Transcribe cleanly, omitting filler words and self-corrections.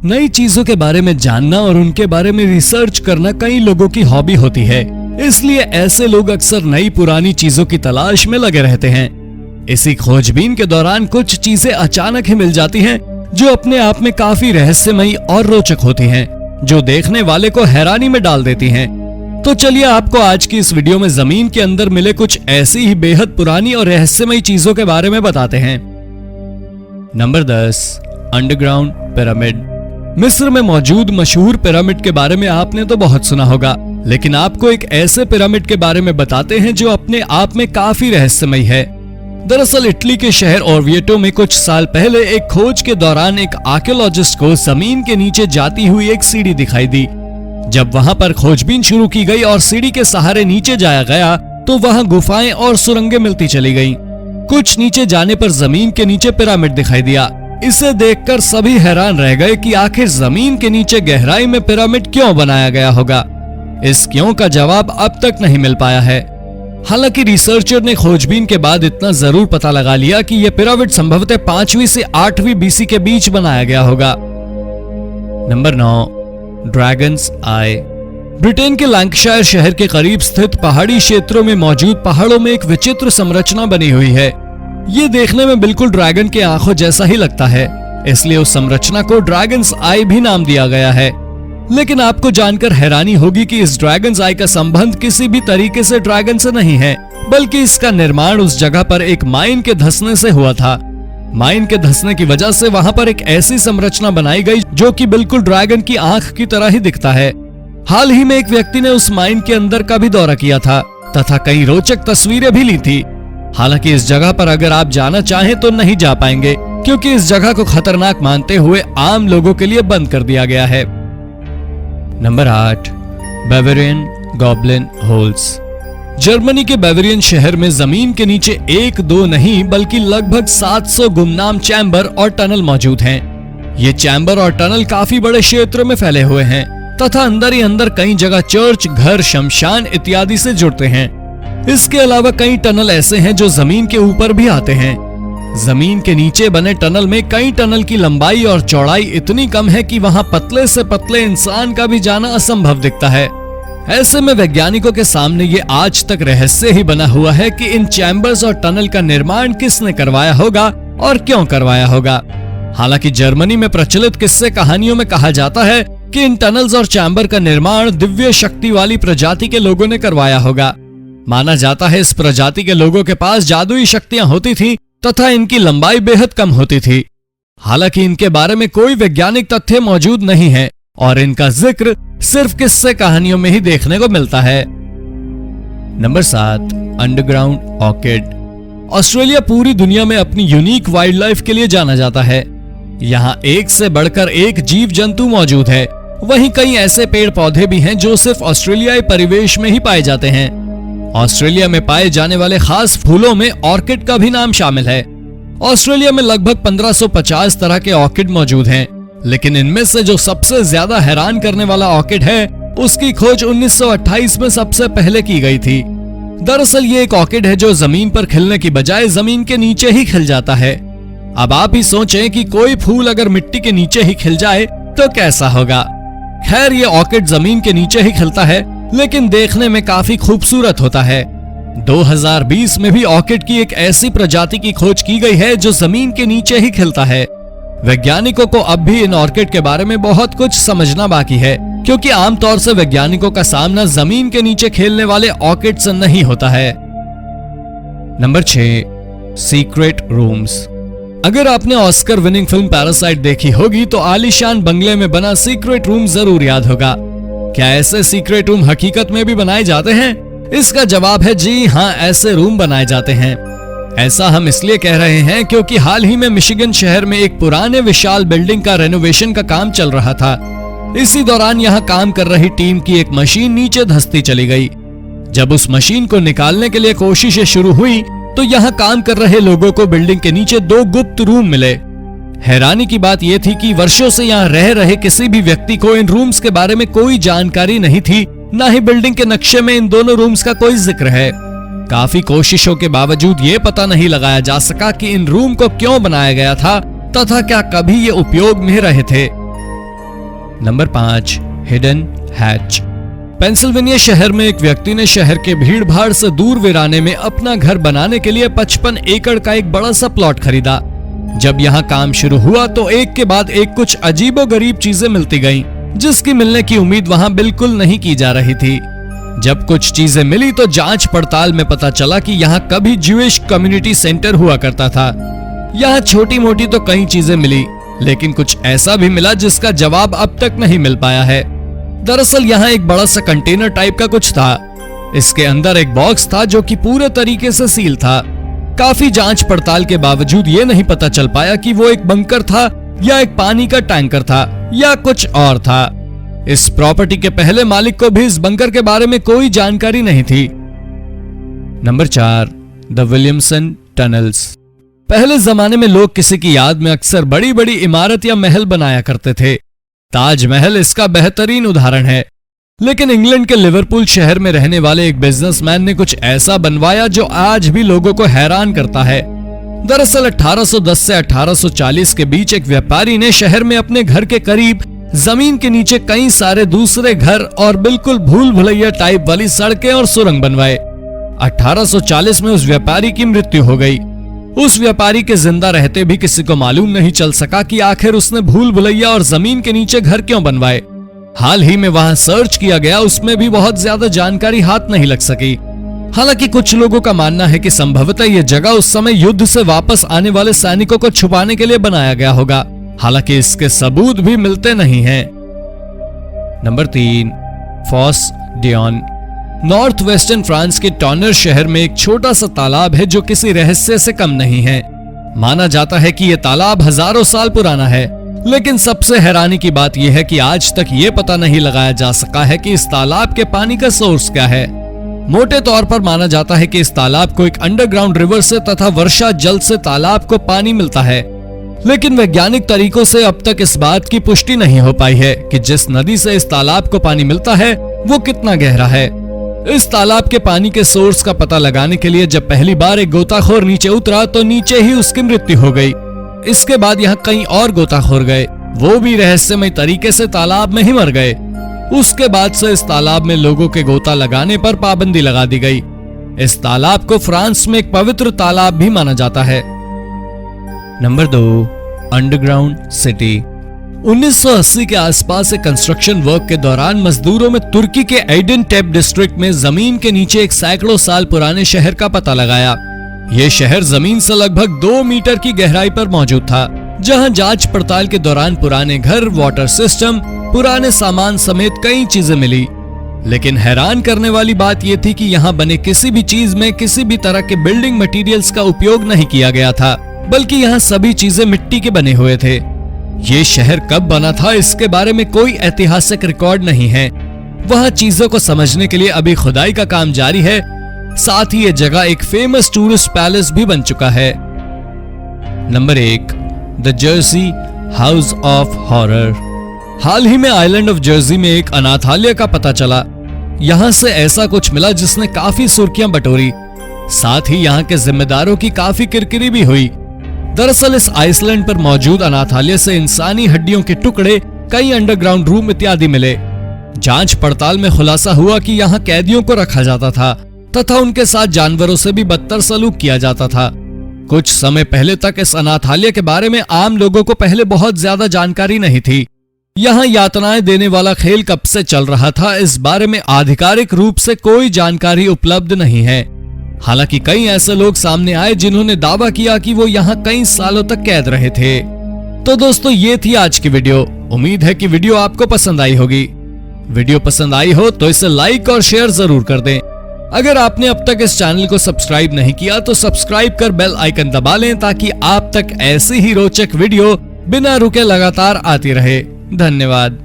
नई चीजों के बारे में जानना और उनके बारे में रिसर्च करना कई लोगों की हॉबी होती है, इसलिए ऐसे लोग अक्सर नई पुरानी चीजों की तलाश में लगे रहते हैं। इसी खोजबीन के दौरान कुछ चीजें अचानक ही मिल जाती हैं, जो अपने आप में काफी रहस्यमयी और रोचक होती हैं, जो देखने वाले को हैरानी में डाल देती हैं। तो चलिए आपको आज की इस वीडियो में जमीन के अंदर मिले कुछ ऐसी ही बेहद पुरानी और रहस्यमयी चीजों के बारे में बताते हैं। Number 10, underground pyramid. मिस्र में मौजूद मशहूर पिरामिड के बारे में आपने तो बहुत सुना होगा, लेकिन आपको एक ऐसे पिरामिड के बारे में बताते हैं जो अपने आप में काफी रहस्यमयी है। दरअसल इटली के शहर ओर्विएटो में कुछ साल पहले एक खोज के दौरान एक आर्कियोलॉजिस्ट को जमीन के नीचे जाती हुई एक सीढ़ी दिखाई दी। जब वहां पर खोजबीन शुरू की गई और सीढ़ी के सहारे नीचे जाया गया तो वहां गुफाएं और सुरंगें मिलती चली गईं। कुछ नीचे जाने पर जमीन के नीचे पिरामिड दिखाई दिया। इसे देखकर सभी हैरान रह गए कि आखिर जमीन के नीचे गहराई में पिरामिड क्यों बनाया गया होगा। इस क्यों का जवाब अब तक नहीं मिल पाया है। हालांकि रिसर्चर ने खोजबीन के बाद इतना जरूर पता लगा लिया कि यह पिरामिड संभवतः 5वीं से 8वीं बीसी के बीच बनाया गया होगा। नंबर 9, ड्रैगन्स आई। ब्रिटेन के लैंकशायर शहर के करीब स्थित पहाड़ी क्षेत्रों में मौजूद पहाड़ों में एक विचित्र संरचना बनी हुई है। ये देखने में बिल्कुल ड्रैगन के आंखों जैसा ही लगता है, इसलिए उस संरचना को ड्रैगन्स आई भी नाम दिया गया है। लेकिन आपको जानकर हैरानी होगी कि इस ड्रैगन्स आई का संबंध किसी भी तरीके से ड्रैगन से नहीं है, बल्कि इसका निर्माण उस जगह पर एक माइन के धंसने से हुआ था। माइन के धंसने की वजह से वहां पर एक ऐसी संरचना बनाई गई जो कि बिल्कुल ड्रैगन की आंख की तरह ही दिखता है। हाल ही में एक व्यक्ति ने उस माइन के अंदर का भी दौरा किया था तथा कई रोचक तस्वीरें भी ली थी। हालांकि इस जगह पर अगर आप जाना चाहें तो नहीं जा पाएंगे, क्योंकि इस जगह को खतरनाक मानते हुए आम लोगों के लिए बंद कर दिया गया है। Number 8, Bavarian goblin holes. Germany के बावेरियन शहर में जमीन के नीचे 1-2 नहीं बल्कि लगभग 700 गुमनाम चैम्बर और टनल मौजूद हैं। ये चैम्बर और टनल काफी बड़े क्षेत्र में फैले हुए हैं तथा अंदर ही अंदर कई जगह चर्च, घर, शमशान इत्यादि से जुड़ते हैं। इसके अलावा कई टनल ऐसे हैं जो जमीन के ऊपर भी आते हैं। जमीन के नीचे बने टनल में कई टनल की लंबाई और चौड़ाई इतनी कम है कि वहां पतले से पतले इंसान का भी जाना असंभव दिखता है। ऐसे में वैज्ञानिकों के सामने ये आज तक रहस्य ही बना हुआ है कि इन चैम्बर्स और टनल का निर्माण किसने करवाया होगा और क्यों करवाया होगा। हालांकि जर्मनी में प्रचलित किस्से कहानियों में कहा जाता है कि इन टनल्स और चैम्बर का निर्माण दिव्य शक्ति वाली प्रजाति के लोगों ने करवाया होगा। माना जाता है इस प्रजाति के लोगों के पास जादुई शक्तियां होती थी तथा इनकी लंबाई बेहद कम होती थी। हालांकि इनके बारे में कोई वैज्ञानिक तथ्य मौजूद नहीं है और इनका जिक्र सिर्फ किस्से कहानियों में ही देखने को मिलता है। Number 7, underground orchid. ऑस्ट्रेलिया पूरी दुनिया में अपनी यूनिक वाइल्ड लाइफ के लिए जाना जाता है। यहाँ एक से बढ़कर एक जीव जंतु मौजूद है। वहीं कई ऐसे पेड़ पौधे भी हैं जो सिर्फ ऑस्ट्रेलियाई परिवेश में ही पाए जाते हैं। ऑस्ट्रेलिया में पाए जाने वाले खास फूलों में ऑर्किड का भी नाम शामिल है। ऑस्ट्रेलिया में लगभग 1550 तरह के ऑर्किड मौजूद हैं, लेकिन इनमें से जो सबसे ज्यादा हैरान करने वाला ऑर्किड है उसकी खोज 1928 में सबसे पहले की गई थी। दरअसल ये एक ऑर्किड है जो जमीन पर खिलने की बजाय जमीन के नीचे ही खिल जाता है। अब आप ही सोचें कि कोई फूल अगर मिट्टी के नीचे ही खिल जाए तो कैसा होगा। खैर ये ऑर्किड जमीन के नीचे ही खिलता है, लेकिन देखने में काफी खूबसूरत होता है। 2020 में भी ऑर्किड की एक ऐसी प्रजाति की खोज की गई है जो जमीन के नीचे ही खिलता है। वैज्ञानिकों को अब भी इन ऑर्किड के बारे में बहुत कुछ समझना बाकी है, क्योंकि आमतौर से वैज्ञानिकों का सामना जमीन के नीचे खेलने वाले ऑर्किड से नहीं होता है। Number 6, secret rooms. अगर आपने ऑस्कर विनिंग फिल्म पैरासाइट देखी होगी तो आलीशान बंगले में बना सीक्रेट रूम जरूर याद होगा। क्या ऐसे सीक्रेट रूम हकीकत में भी बनाए जाते हैं? इसका जवाब है जी हाँ, ऐसे रूम बनाए जाते हैं। ऐसा हम इसलिए कह रहे हैं क्योंकि हाल ही में मिशिगन शहर में एक पुराने विशाल बिल्डिंग का रेनोवेशन का काम चल रहा था। इसी दौरान यहाँ काम कर रही टीम की एक मशीन नीचे धंसती चली गई। जब उस मशीन को निकालने के लिए कोशिशें शुरू हुई तो यहाँ काम कर रहे लोगों को बिल्डिंग के नीचे 2 गुप्त रूम मिले। हैरानी की बात यह थी कि वर्षों से यहाँ रह रहे किसी भी व्यक्ति को इन रूम्स के बारे में कोई जानकारी नहीं थी, न ही बिल्डिंग के नक्शे में इन दोनों रूम्स का कोई जिक्र है। काफी कोशिशों के बावजूद ये पता नहीं लगाया जा सका कि इन रूम को क्यों बनाया गया था तथा क्या कभी ये उपयोग में रहे थे। Number 5, hidden hatch. पेंसिल्वेनिया शहर में एक व्यक्ति ने शहर के भीड़ भाड़ से दूर वीराने में अपना घर बनाने के लिए 55 एकड़ का एक बड़ा सा प्लॉट खरीदा। जब यहाँ काम शुरू हुआ तो एक के बाद एक कुछ अजीबोगरीब चीजें मिलती गईं, जिसकी मिलने की उम्मीद वहां बिल्कुल नहीं की जा रही थी। जब कुछ चीजें मिली तो जांच पड़ताल में पता चला कि यहाँ कभी ज्यूइश कम्युनिटी सेंटर हुआ करता था। यहाँ छोटी मोटी तो कई चीजें मिली, लेकिन कुछ ऐसा भी मिला जिसका जवाब अब तक नहीं मिल पाया है। दरअसल यहाँ एक बड़ा सा कंटेनर टाइप का कुछ था। इसके अंदर एक बॉक्स था जो कि पूरे तरीके से सील था। काफी जांच पड़ताल के बावजूद ये नहीं पता चल पाया कि वो एक बंकर था या एक पानी का टैंकर था या कुछ और था। इस प्रॉपर्टी के पहले मालिक को भी इस बंकर के बारे में कोई जानकारी नहीं थी। Number 4, the Williamson tunnels. पहले जमाने में लोग किसी की याद में अक्सर बड़ी बड़ी इमारत या महल बनाया करते थे। ताजमहल इसका बेहतरीन उदाहरण है। लेकिन इंग्लैंड के लिवरपूल शहर में रहने वाले एक बिजनेसमैन ने कुछ ऐसा बनवाया जो आज भी लोगों को हैरान करता है। दरअसल 1810 से 1840 के बीच एक व्यापारी ने शहर में अपने घर के करीब जमीन के नीचे कई सारे दूसरे घर और बिल्कुल भूल भुलैया टाइप वाली सड़कें और सुरंग बनवाए। 1840 में उस व्यापारी की मृत्यु हो गई। उस व्यापारी के जिंदा रहते भी किसी को मालूम नहीं चल सका कि आखिर उसने भूल भुलैया और जमीन के नीचे घर क्यों बनवाए। हाल ही में वहां सर्च किया गया, उसमें भी बहुत ज्यादा जानकारी हाथ नहीं लग सकी। हालांकि कुछ लोगों का मानना है कि संभवतः यह जगह उस समय युद्ध से वापस आने वाले सैनिकों को छुपाने के लिए बनाया गया होगा। हालांकि इसके सबूत भी मिलते नहीं हैं। Number 3, Fosse Dionne. North western France के टॉनर शहर में एक छोटा सा तालाब है जो किसी रहस्य से कम नहीं है। माना जाता है कि यह तालाब हजारों साल पुराना है, लेकिन सबसे हैरानी की बात यह है कि आज तक यह पता नहीं लगाया जा सका है कि इस तालाब के पानी का सोर्स क्या है। मोटे तौर पर माना जाता है कि इस तालाब को एक अंडरग्राउंड रिवर से तथा वर्षा जल से तालाब को पानी मिलता है। लेकिन वैज्ञानिक तरीकों से अब तक इस बात की पुष्टि नहीं हो पाई है कि जिस नदी से इस तालाब को पानी मिलता है वो कितना गहरा है। इस तालाब के पानी के सोर्स का पता लगाने के लिए जब पहली बार एक गोताखोर नीचे उतरा तो नीचे ही उसकी मृत्यु हो गई। इसके बाद यहाँ कई और गोताखोर गए, वो भी रहस्यमय तरीके से तालाब में ही मर गए। उसके बाद से इस तालाब में लोगों के गोता लगाने पर पाबंदी लगा दी गई। इस तालाब को फ्रांस में एक पवित्र तालाब भी माना जाता है। Number 2, underground city. 1980 के आसपास एक कंस्ट्रक्शन वर्क के दौरान मजदूरों में तुर्की के एडिनटेप डिस्ट्रिक्ट में जमीन के नीचे एक सैकड़ों साल पुराने शहर का पता लगाया। यह शहर जमीन से लगभग 2 मीटर की गहराई पर मौजूद था, जहां जांच पड़ताल के दौरान पुराने घर, वाटर सिस्टम, पुराने सामान समेत कई चीजें मिली। लेकिन हैरान करने वाली बात यह थी कि यहाँ बने किसी भी चीज में किसी भी तरह के बिल्डिंग मटेरियल्स का उपयोग नहीं किया गया था, बल्कि यहाँ सभी चीजें मिट्टी के बने हुए थे। ये शहर कब बना था इसके बारे में कोई ऐतिहासिक रिकॉर्ड नहीं है। वहाँ चीजों को समझने के लिए अभी खुदाई का काम जारी है। साथ ही ये जगह एक फेमस टूरिस्ट पैलेस भी बन चुका है। Number 1, the Jersey house of horror. हाल ही में आइलैंड ऑफ जर्सी में एक अनाथालय का पता चला। यहाँ से ऐसा कुछ मिला जिसने काफी सुर्खियां बटोरी। साथ ही यहाँ के जिम्मेदारों की काफी किरकिरी भी हुई। दरअसल इस आइसलैंड पर मौजूद अनाथालय से इंसानी हड्डियों के टुकड़े, कई अंडरग्राउंड रूम इत्यादि मिले। जांच पड़ताल में खुलासा हुआ कि यहाँ कैदियों को रखा जाता था तथा उनके साथ जानवरों से भी बदतर सलूक किया जाता था। कुछ समय पहले तक इस अनाथालय के बारे में आम लोगों को पहले बहुत ज्यादा जानकारी नहीं थी। यहाँ यातनाएं देने वाला खेल कब से चल रहा था, इस बारे में आधिकारिक रूप से कोई जानकारी उपलब्ध नहीं है। हालांकि कई ऐसे लोग सामने आए जिन्होंने दावा किया कि वो यहाँ कई सालों तक कैद रहे थे। तो दोस्तों, ये थी आज की वीडियो। उम्मीद है कि वीडियो आपको पसंद आई होगी। वीडियो पसंद आई हो तो इसे लाइक और शेयर जरूर कर दें। अगर आपने अब तक इस चैनल को सब्सक्राइब नहीं किया तो सब्सक्राइब कर बेल आइकन दबा लें ताकि आप तक ऐसी ही रोचक वीडियो बिना रुके लगातार आती रहे। धन्यवाद।